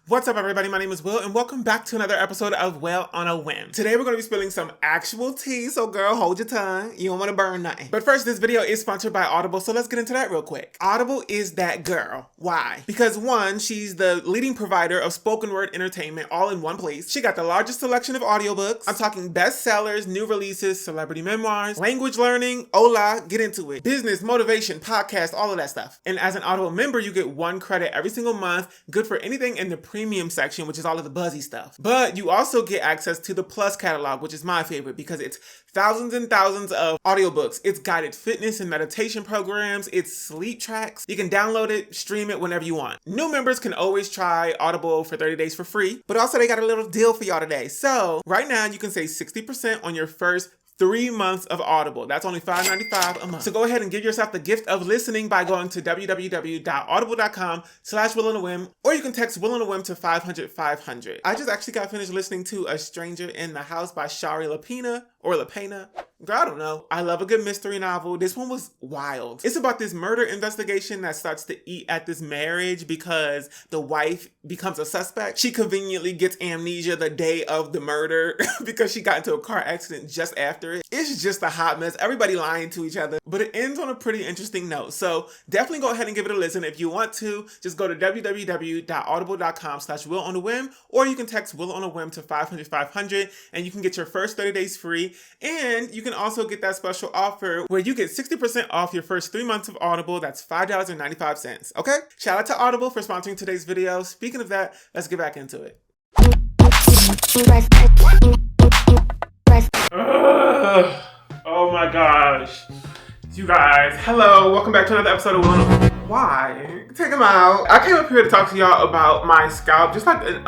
What's up, everybody? My name is Will, and welcome back to another episode of Will on a Whim. Today, we're going to be spilling some actual tea, so girl, hold your tongue. You don't want to burn nothing. But first, this video is sponsored by Audible, so let's get into that real quick. Audible is that girl. Why? Because one, she's the leading provider of spoken word entertainment all in one place. She got the largest selection of audiobooks. I'm talking bestsellers, new releases, celebrity memoirs, language learning, hola, get into it. Business, motivation, podcast, all of that stuff. And as an Audible member, you get 1 credit every single month, good for anything in the premium section, which is all of the buzzy stuff. But you also get access to the Plus catalog, which is my favorite because it's thousands and thousands of audiobooks. It's guided fitness and meditation programs. It's sleep tracks. You can download it, stream it whenever you want. New members can always try Audible for 30 days for free, but also they got a little deal for y'all today. So right now you can save 60% on your first 3 months of Audible. That's only $5.95 a month. So go ahead and give yourself the gift of listening by going to www.audible.com/WillOnAWhim, or you can text WillOnAWhim to 500-500. I just actually got finished listening to A Stranger in the House by Shari Lapena, or LaPena. Girl, I don't know. I love a good mystery novel. This one was wild. It's about this murder investigation that starts to eat at this marriage because the wife becomes a suspect. She conveniently gets amnesia the day of the murder because she got into a car accident just after it. It's just a hot mess. Everybody lying to each other. But it ends on a pretty interesting note. So definitely go ahead and give it a listen. If you want to, just go to www.audible.com/WillOnAWhim, or you can text WillOnAWhim to 500-500 and you can get your first 30 days free. And you can also get that special offer where you get 60% off your first 3 months of Audible. That's $5.95. Okay? Shout out to Audible for sponsoring today's video. Speaking of that, let's get back into it. Oh my gosh. You guys, hello. Welcome back to another episode of Will on a Whim. Why? Take them out. I came up here to talk to y'all about my scalp. Just like an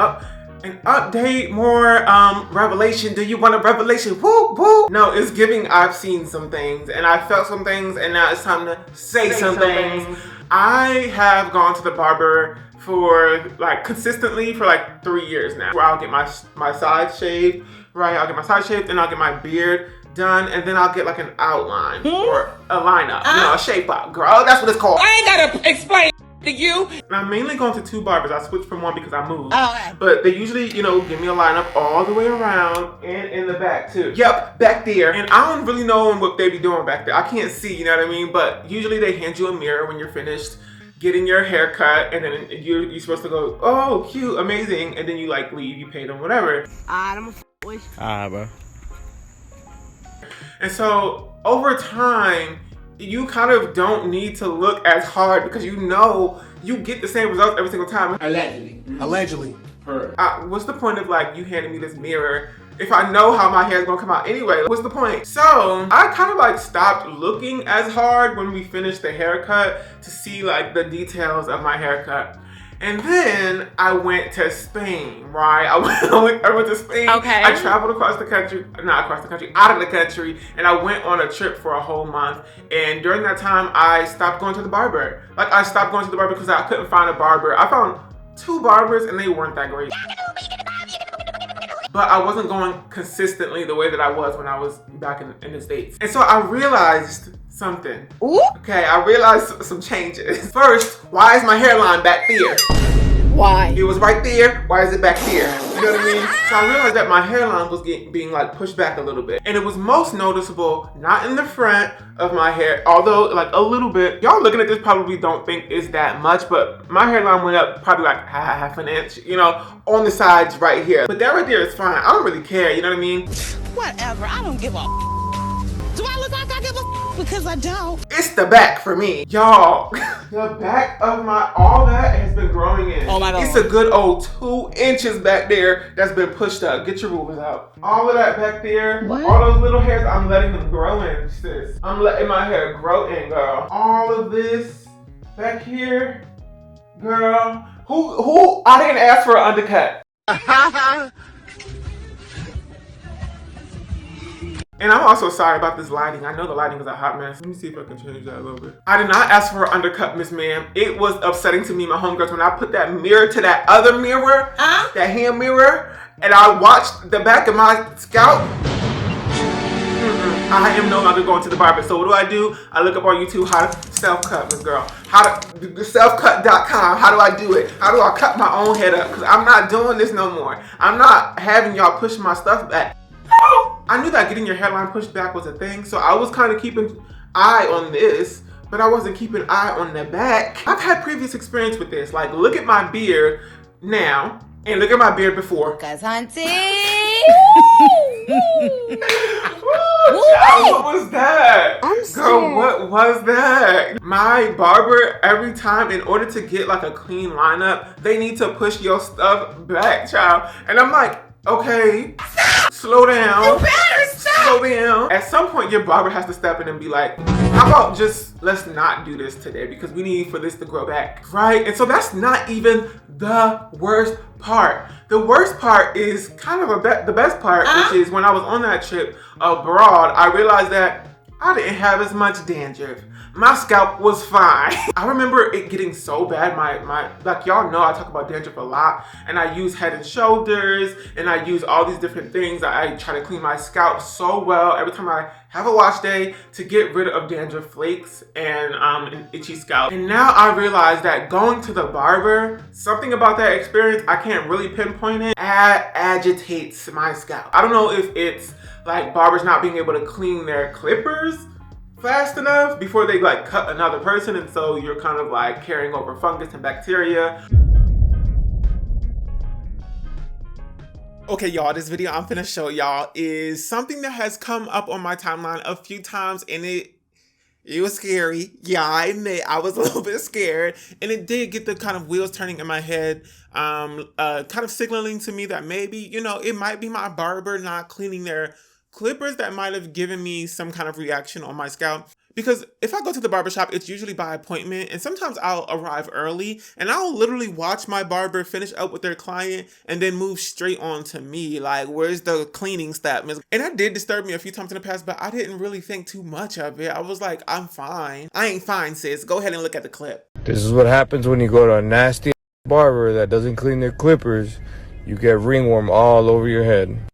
update, more revelation. Do you want a revelation? Woo, woo. No, it's giving I've seen some things and I felt some things and now it's time to say some things. I have gone to the barber for consistently for 3 years now, where I'll get my sides shaved, right? I'll get my sides shaved and I'll get my beard done, and then I'll get an outline or a lineup, a shape up, girl. That's what it's called. I ain't gotta explain to you. And I'm mainly going to 2 barbers. I switched from one because I moved. Okay. But they usually, give me a lineup all the way around and in the back too. Yep, back there. And I don't really know what they be doing back there. I can't see, you know what I mean? But usually they hand you a mirror when you're finished getting your hair cut, and then you're supposed to go, oh, cute, amazing, and then you leave, you pay them, whatever. Bro. And so over time, you kind of don't need to look as hard because you get the same results every single time. Allegedly. What's the point of you handing me this mirror if I know how my hair is gonna come out anyway? What's the point? So I kind of stopped looking as hard when we finished the haircut to see the details of my haircut. And then I went to Spain, right? I went to Spain. Okay. I traveled out of the country, and I went on a trip for a whole month. And during that time, I stopped going to the barber. I stopped going to the barber because I couldn't find a barber. I found 2 barbers and they weren't that great. But I wasn't going consistently the way that I was when I was back in the States. And so I realized something. Ooh. Okay, I realized some changes. First, why is my hairline back there? Why? It was right there. Why is it back there? You know what I mean? So I realized that my hairline was being pushed back a little bit. And it was most noticeable, not in the front of my hair, although a little bit. Y'all looking at this probably don't think it's that much, but my hairline went up probably half an inch, on the sides right here. But that right there is fine. I don't really care, you know what I mean? Whatever, I don't give a Do I look like I give a because I don't? It's the back for me. Y'all, the back of all that has been growing in. Oh my God. It's a good old 2 inches back there that's been pushed up. Get your rulers out. All of that back there, what? All those little hairs, I'm letting them grow in, sis. I'm letting my hair grow in, girl. All of this back here, girl. Who? I didn't ask for an undercut. And I'm also sorry about this lighting. I know the lighting is a hot mess. Let me see if I can change that a little bit. I did not ask for an undercut, Miss Ma'am. It was upsetting to me, my homegirls, when I put that mirror to that other mirror, that hand mirror, and I watched the back of my scalp. I am no longer going to the barber. So what do? I look up on YouTube how to self-cut, Miss Girl. Selfcut.com. How do I do it? How do I cut my own head up? Because I'm not doing this no more. I'm not having y'all push my stuff back. I knew that getting your hairline pushed back was a thing, so I was kind of keeping eye on this, but I wasn't keeping eye on the back. I've had previous experience with this. Like, look at my beard now, and look at my beard before. Cause hunting. What was that? I'm scared. Girl, what was that? My barber, every time, in order to get like a clean lineup, they need to push your stuff back, child. And I'm like, okay, slow down. You better stop. Slow down. At some point, your barber has to step in and be like, how about just, let's not do this today because we need for this to grow back, right? And so that's not even the worst part. The worst part is kind of the best part, which is when I was on that trip abroad, I realized that I didn't have as much dandruff. My scalp was fine. I remember it getting so bad, like y'all know I talk about dandruff a lot, and I use Head and Shoulders, and I use all these different things. I try to clean my scalp so well every time I have a wash day to get rid of dandruff flakes and an itchy scalp. And now I realize that going to the barber, something about that experience, I can't really pinpoint it, agitates my scalp. I don't know if it's like barbers not being able to clean their clippers fast enough before they like cut another person, and so you're kind of like carrying over fungus and bacteria. Okay, y'all, this video I'm finna show y'all is something that has come up on my timeline a few times, and it was scary. Yeah, I admit I was a little bit scared, and it did get the kind of wheels turning in my head, kind of signaling to me that maybe, you know, it might be my barber not cleaning their clippers that might have given me some kind of reaction on my scalp. Because if I go to the barbershop, it's usually by appointment, and sometimes I'll arrive early and I'll literally watch my barber finish up with their client and then move straight on to me. Like, where's the cleaning step? And that did disturb me a few times in the past, but I didn't really think too much of it. I was like, I'm fine. I ain't fine, sis. Go ahead and look at the clip. This is what happens when you go to a nasty barber that doesn't clean their clippers. You get ringworm all over your head.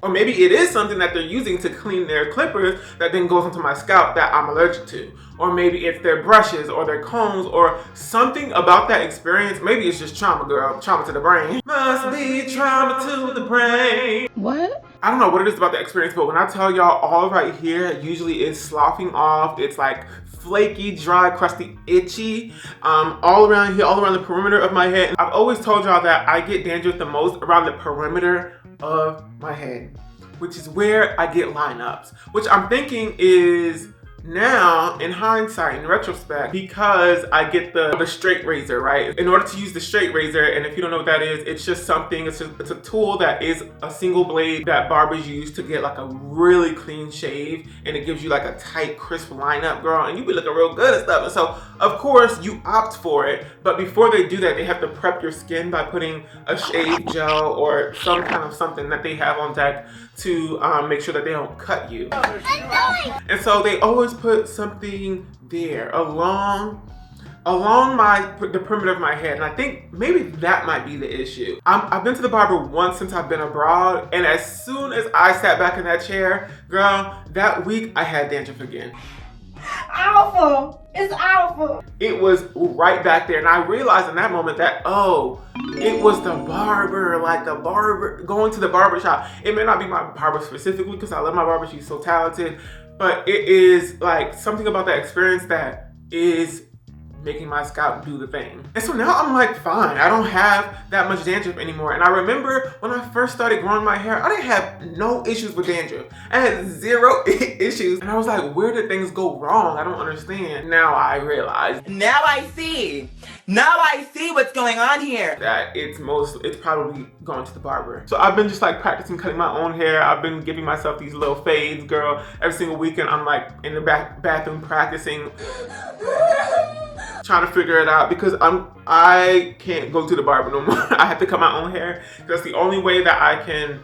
Or maybe it is something that they're using to clean their clippers that then goes into my scalp that I'm allergic to. Or maybe it's their brushes or their combs or something about that experience. Maybe it's just trauma, girl. Trauma to the brain. Must be trauma to the brain. What? I don't know what it is about the experience, but when I tell y'all all right here, usually it's sloughing off. It's like flaky, dry, crusty, itchy, all around here, all around the perimeter of my head. I've always told y'all that I get dandruff the most around the perimeter of my head, which is where I get lineups, which I'm thinking is now, in hindsight, in retrospect, because I get the straight razor, right? In order to use the straight razor, and if you don't know what that is, it's just something, it's a tool that is a single blade that barbers use to get like a really clean shave, and it gives you like a tight, crisp lineup, girl, and you be looking real good and stuff. And so, of course, you opt for it, but before they do that, they have to prep your skin by putting a shave gel or some kind of something that they have on deck to make sure that they don't cut you. And so they always put something there along the perimeter of my head, and I think maybe that might be the issue. I've been to the barber once since I've been abroad, and as soon as I sat back in that chair, girl, that week I had dandruff again. Awful. It's awful. It was right back there, and I realized in that moment that, oh, it was the barber, like the barber, going to the barber shop. It may not be my barber specifically because I love my barber, she's so talented, but it is like something about that experience that is making my scalp do the thing. And so now I'm like, fine, I don't have that much dandruff anymore. And I remember when I first started growing my hair, I didn't have no issues with dandruff. I had zero issues. And I was like, where did things go wrong? I don't understand. Now I realize. Now I see. Now I see what's going on here. That it's probably going to the barber. So I've been just like practicing cutting my own hair. I've been giving myself these little fades, girl. Every single weekend I'm like in the bathroom practicing. Trying to figure it out because I can't go to the barber no more. I have to cut my own hair. That's the only way that I can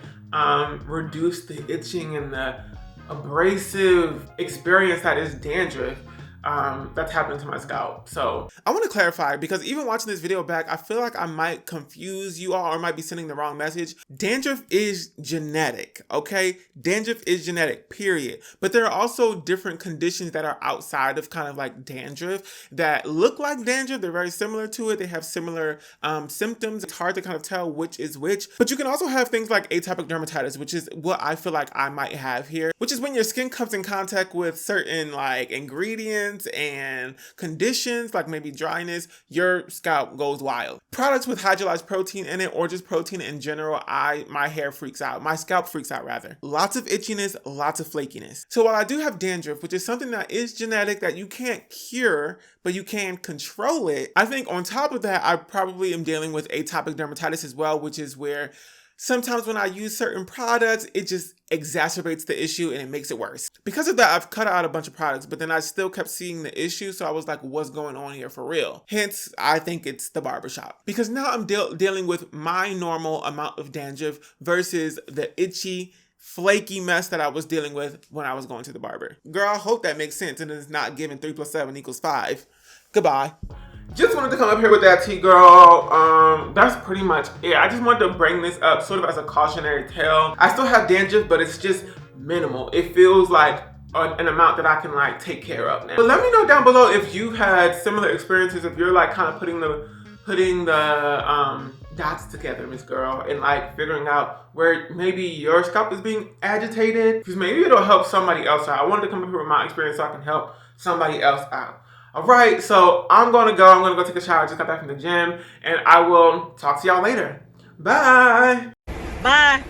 reduce the itching and the abrasive experience that is dandruff. that's happening to my scalp. So I want to clarify, because even watching this video back, I feel like I might confuse you all or might be sending the wrong message. Dandruff is genetic, okay? Dandruff is genetic, period. But there are also different conditions that are outside of kind of like dandruff that look like dandruff. They're very similar to it. They have similar symptoms. It's hard to kind of tell which is which. But you can also have things like atopic dermatitis, which is what I feel like I might have here, which is when your skin comes in contact with certain like ingredients and conditions, like maybe dryness, your scalp goes wild. Products with hydrolyzed protein in it, or just protein in general, my hair freaks out. My scalp freaks out rather. Lots of itchiness, lots of flakiness. So while I do have dandruff, which is something that is genetic that you can't cure, but you can control it, I think on top of that, I probably am dealing with atopic dermatitis as well, which is where sometimes when I use certain products, it just exacerbates the issue and it makes it worse. Because of that, I've cut out a bunch of products, but then I still kept seeing the issue. So I was like, what's going on here for real? Hence, I think it's the barbershop. Because now I'm dealing with my normal amount of dandruff versus the itchy, flaky mess that I was dealing with when I was going to the barber. Girl, I hope that makes sense and it's not giving 3 + 7 = 5. Goodbye. Just wanted to come up here with that tea, girl. That's pretty much it. I just wanted to bring this up sort of as a cautionary tale. I still have dandruff, but it's just minimal. It feels like an amount that I can like take care of now. But let me know down below if you've had similar experiences, if you're like kind of putting the dots together, Miss Girl, and like figuring out where maybe your scalp is being agitated, because maybe it'll help somebody else out. I wanted to come up here with my experience so I can help somebody else out. All right, so I'm gonna go take a shower. I just got back from the gym, and I will talk to y'all later. Bye. Bye.